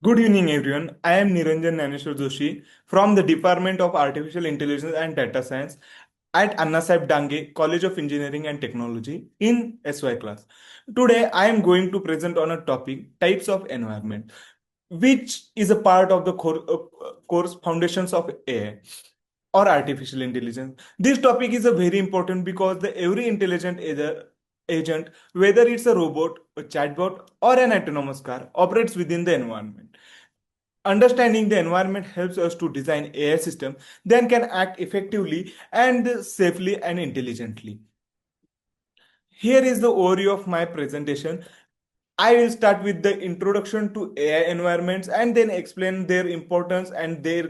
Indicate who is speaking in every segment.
Speaker 1: Good evening, everyone. I am Niranjan Naneshwar Joshi from the Department of Artificial Intelligence and Data Science at Anna Sahib Dange College of Engineering and Technology in SY class. Today, I am going to present on a topic types of environment, which is a part of the course Foundations of AI or artificial intelligence. This topic is a very important because the every intelligent agent, whether it's a robot, a chatbot, or an autonomous car, operates within the environment. Understanding the environment helps us to design AI system that can act effectively and safely and intelligently. Here is the overview of my presentation. I will start with the introduction to AI environments and then explain their importance and their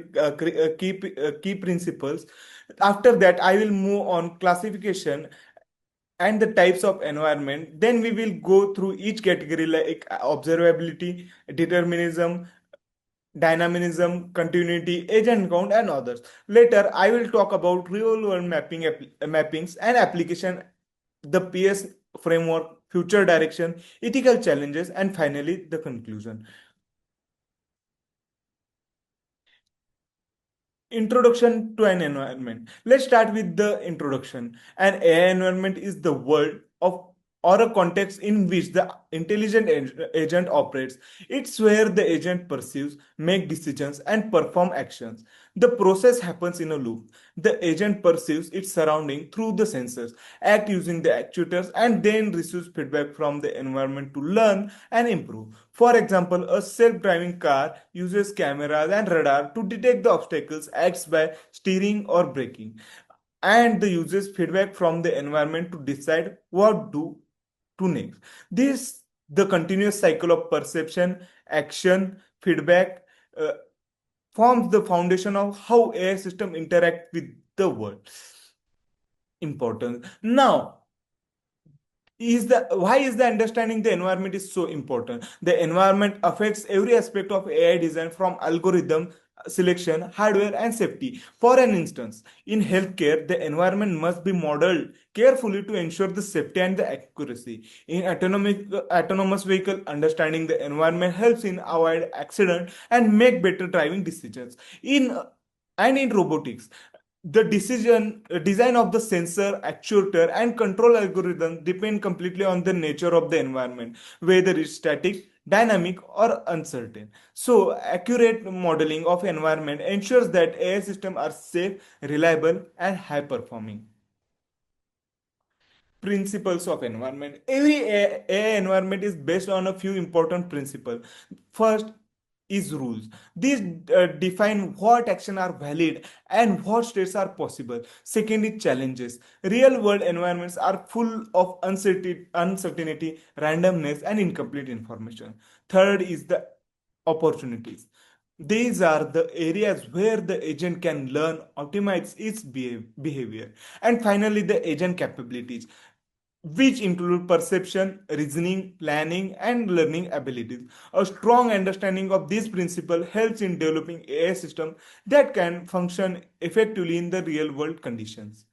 Speaker 1: key principles. After that, I will move on classification and the types of environment. Then we will go through each category like observability, determinism, dynamism, continuity, agent count, and others. Later, I will talk about real-world mappings and application, the PS framework, future direction, ethical challenges, and finally the conclusion. Introduction to an environment. Let's start with the introduction. An AI environment is the world of or a context in which the intelligent agent operates. It's where the agent perceives, make decisions, and perform actions. The process happens in a loop. The agent perceives its surrounding through the sensors, act using the actuators, and then receives feedback from the environment to learn and improve. For example, a self-driving car uses cameras and radar to detect the obstacles, acts by steering or braking, and the uses feedback from the environment to decide what to next. This the continuous cycle of perception, action, feedback uh, forms the foundation of how AI system interact with the world. Important. Now, is the why is the understanding the environment is so important? The environment affects every aspect of AI design from algorithm selection, hardware, and safety. For an instance, in healthcare, the environment must be modeled carefully to ensure the safety and the accuracy. In autonomous vehicle, understanding the environment helps in avoid accident and make better driving decisions. In robotics, the design of the sensor, actuator, and control algorithm depend completely on the nature of the environment, whether it's static, dynamic, or uncertain. So accurate modeling of environment ensures that AI systems are safe, reliable, and high performing. Principles of environment. Every AI environment is based on a few important principles. First is rules. These define what action are valid and what states are possible. Second is challenges. Real world environments are full of uncertainty, randomness, and incomplete information. Third is the opportunities. These are the areas where the agent can learn, optimize its behavior. And finally, the agent capabilities, which include perception, reasoning, planning, and learning abilities. A strong understanding of these principles helps in developing AI systems that can function effectively in the real world conditions.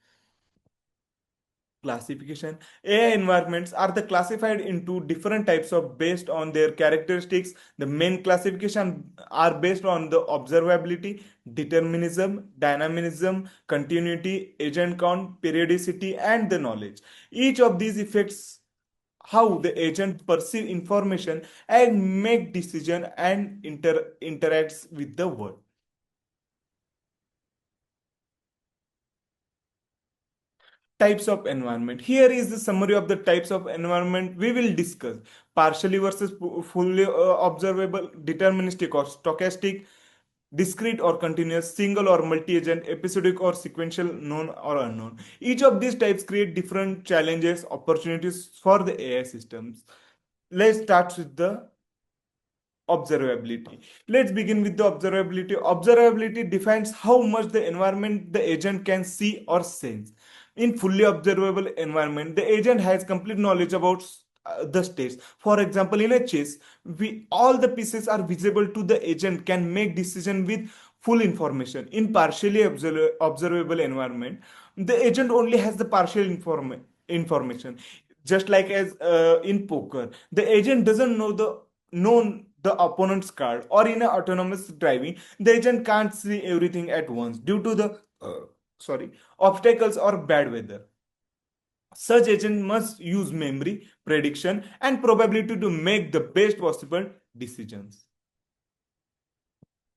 Speaker 1: Classification. AI environments are the classified into different types of based on their characteristics. The main classification are based on the observability, determinism, dynamism, continuity, agent count, periodicity, and the knowledge. Each of these affects how the agent perceive information and make decision and interacts with the world. Types of environment. Here is the summary of the types of environment we will discuss. Partially versus fully observable, deterministic or stochastic, discrete or continuous, single or multi-agent, episodic or sequential, known or unknown. Each of these types create different challenges, opportunities for the AI systems. Let's start with the observability. Let's begin with the observability. Observability defines how much the environment the agent can see or sense. In fully observable environment, the agent has complete knowledge about the states. For example, in a chess, we all the pieces are visible to the agent can make decision with full information. In partially observable environment, the agent only has the partial information. Just like as in poker, the agent doesn't know the know the opponent's card, or in a autonomous driving, the agent can't see everything at once due to the sorry obstacles or bad weather. Such agent must use memory, prediction, and probability to make the best possible decisions.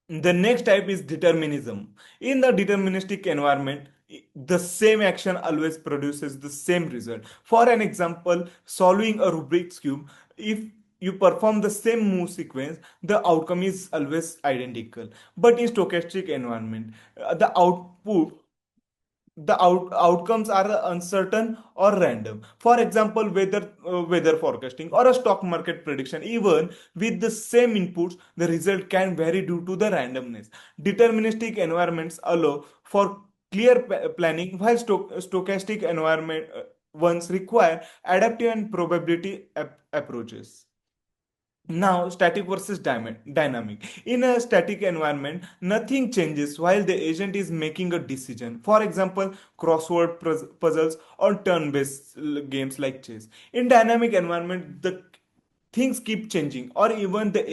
Speaker 1: The next type is determinism. In the deterministic environment, the same action always produces the same result. For an example, solving a Rubik's Cube, if you perform the same move sequence, the outcome is always identical. But in stochastic environment, the outcomes are uncertain or random. For example, weather forecasting or a stock market prediction, even with the same inputs, the result can vary due to the randomness. Deterministic environments allow for clear planning, while stochastic environment ones require adaptive and probability approaches. Now, static versus dynamic. In a static environment, nothing changes while the agent is making a decision. For example, crossword puzzles or turn-based games like chess. In dynamic environment, the things keep changing, or even the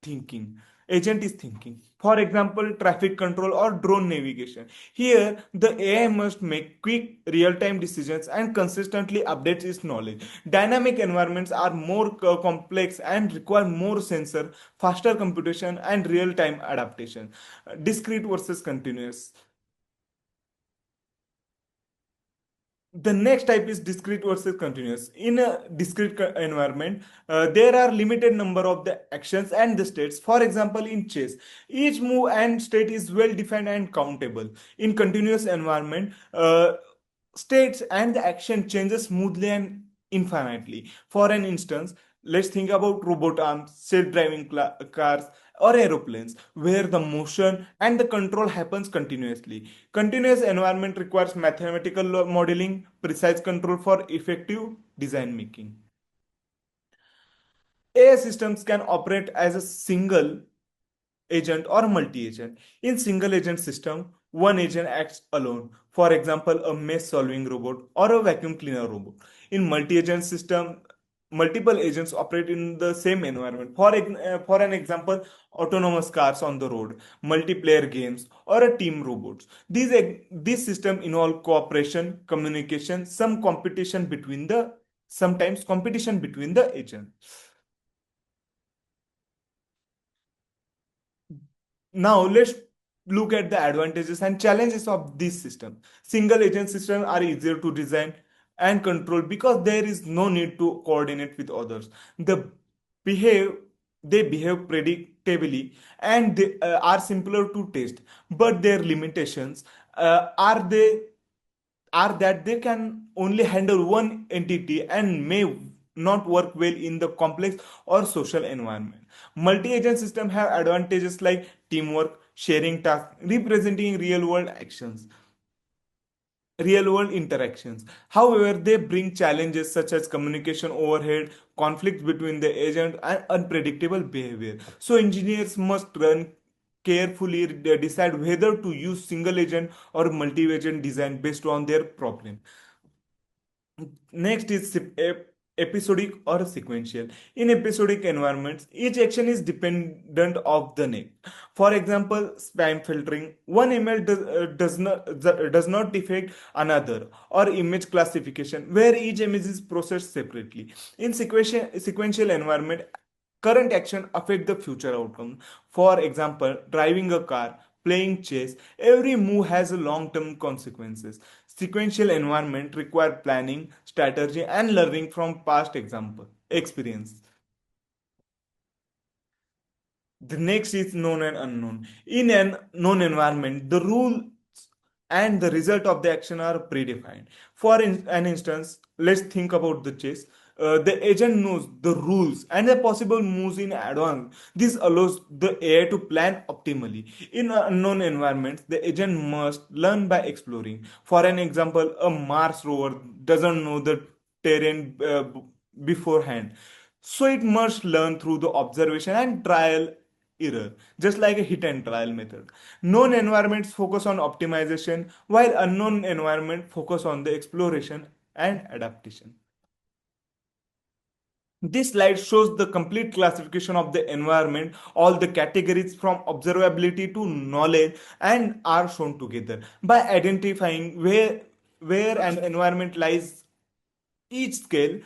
Speaker 1: thinking agent is thinking. For example, traffic control or drone navigation. Here the AI must make quick real-time decisions and consistently updates its knowledge. Dynamic environments are more complex and require more sensor, faster computation, and real-time adaptation. Discrete versus continuous. The next type is discrete versus continuous. In a discrete environment, there are limited number of the actions and the states. For example, in chess, each move and state is well defined and countable. In continuous environment, states and the action changes smoothly and infinitely. For an instance, let's think about robot arms, self-driving cars, or aeroplanes, where the motion and the control happens continuously. Continuous environment requires mathematical modeling, precise control for effective design making. AI systems can operate as a single agent or multi-agent. In single agent system, one agent acts alone. For example, a mess solving robot or a vacuum cleaner robot. In multi-agent system, multiple agents operate in the same environment. For an example, autonomous cars on the road, multiplayer games, or a team robots. These system involve cooperation, communication, sometimes competition between the agents. Now let's look at the advantages and challenges of this system. Single agent systems are easier to design and control because there is no need to coordinate with others. The behave they behave predictably, and they are simpler to test. But their limitations are that they can only handle one entity and may not work well in the complex or social environment. Multi-agent systems have advantages like teamwork, sharing tasks, representing real world interactions. However, they bring challenges such as communication overhead, conflicts between the agent, and unpredictable behavior. So, engineers must run carefully decide whether to use single agent or multi agent design based on their problem. Next is episodic or sequential. In episodic environments, each action is dependent of the next. For example, spam filtering. One email does not affect another, or image classification, where each image is processed separately. In sequential environment, current action affect the future outcome. For example, driving a car, playing chess, every move has a long-term consequences. Sequential environment require planning, strategy, and learning from past example experience. The next is known and unknown. In an known environment, the rules and the result of the action are predefined. An instance, let's think about the chess. The agent knows the rules and the possible moves in advance. This allows the AI to plan optimally. In unknown environments, the agent must learn by exploring. For an example, a Mars rover doesn't know the terrain beforehand, so it must learn through the observation and trial error, just like a hit and trial method. Known environments focus on optimization, while unknown environment focus on the exploration and adaptation. This slide shows the complete classification of the environment, all the categories from observability to knowledge, and are shown together. By identifying where an environment lies each scale,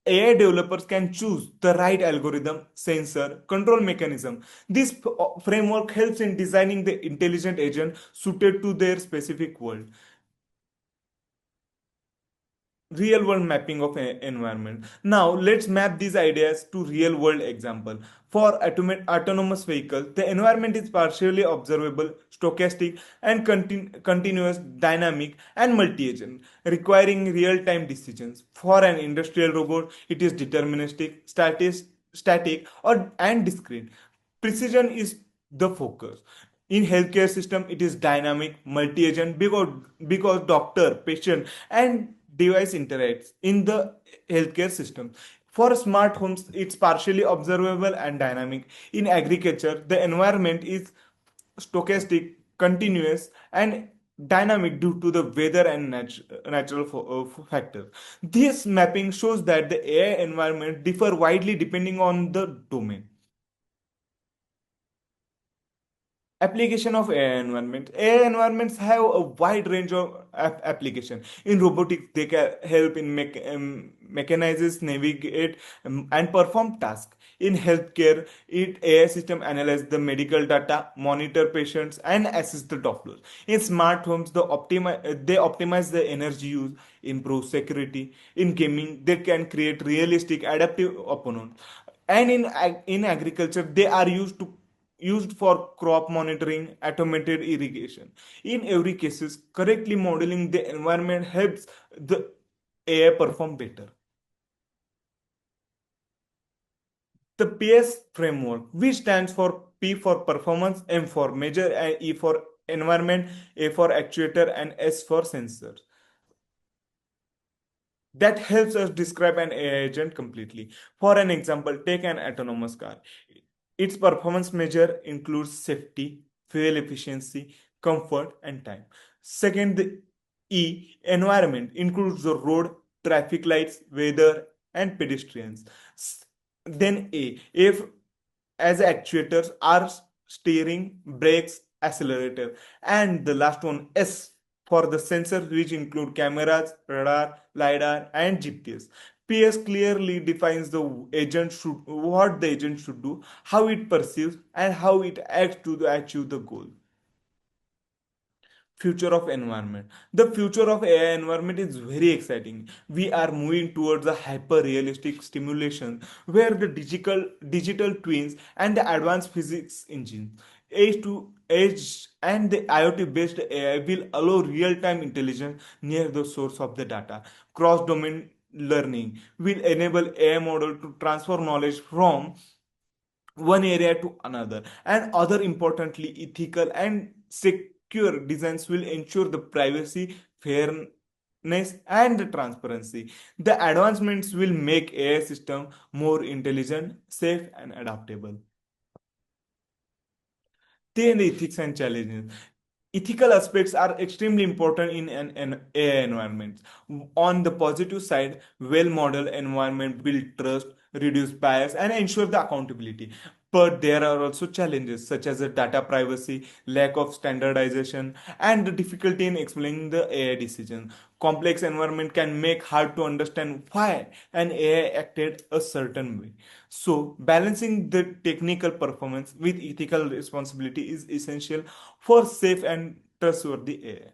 Speaker 1: AI developers can choose the right algorithm, sensor, control mechanism. This framework helps in designing the intelligent agent suited to their specific world. Real world mapping of environment. Now let's map these ideas to real world example. For autonomous vehicles, the environment is partially observable, stochastic, and continuous, dynamic, and multi-agent, requiring real-time decisions. For an industrial robot, it is deterministic, static, or and discrete. Precision is the focus. In healthcare system, it is dynamic, multi-agent, because doctor, patient, and device interacts in the healthcare system. For smart homes, it's partially observable and dynamic. In agriculture, the environment is stochastic, continuous, and dynamic due to the weather and natural factors. This mapping shows that the AI environment differ widely depending on the domain. Application of AI environment. AI environments have a wide range of application. In robotics, they can help in mechanizes, navigate, and perform tasks. In healthcare, it AI system analyze the medical data, monitor patients, and assist the doctors. In smart homes, they optimize the energy use, improve security. In gaming, they can create realistic adaptive opponents. And in agriculture, they are used for crop monitoring, automated irrigation. In every cases, correctly modeling the environment helps the AI perform better. The PS framework, which stands for P for performance, M for measure, and E for environment, A for actuator, and S for sensor. That helps us describe an AI agent completely. For an example, take an autonomous car. Its performance measure includes safety, fuel efficiency, comfort, and time. Second, the E, environment, includes the road, traffic lights, weather, and pedestrians. Then A, if as actuators are steering, brakes, accelerator. And the last one, S, for the sensors which include cameras, radar, LiDAR, and GPS. PS clearly defines what the agent should do, how it perceives, and how it acts to achieve the goal. Future of environment. The future of AI environment is very exciting. We are moving towards a hyper realistic stimulation where the digital twins and the advanced physics engine edge to edge and the IoT based AI will allow real time intelligence near the source of the data. Cross domain learning will enable AI model to transfer knowledge from one area to another. And other importantly, ethical and secure designs will ensure the privacy, fairness, and the transparency. The advancements will make AI system more intelligent, safe, and adaptable. Then ethics and challenges. Ethical aspects are extremely important in an AI environment. On the positive side, well-modeled environment build trust, reduce bias, and ensure the accountability. But there are also challenges such as the data privacy, lack of standardization, and the difficulty in explaining the AI decision. Complex environment can make hard to understand why an AI acted a certain way. So, balancing the technical performance with ethical responsibility is essential for safe and trustworthy AI.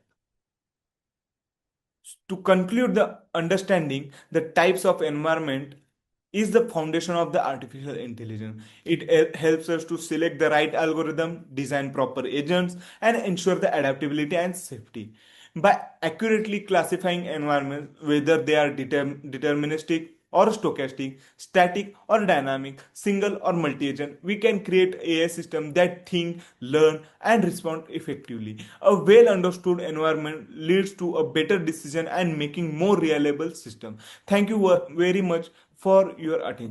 Speaker 1: To conclude the understanding, the types of environment is the foundation of the artificial intelligence. It helps us to select the right algorithm, design proper agents, and ensure the adaptability and safety. By accurately classifying environments, whether they are deterministic or stochastic, static or dynamic, single or multi-agent, we can create AI system that think, learn, and respond effectively. A well understood environment leads to a better decision and making more reliable system. Thank you very much for your attention.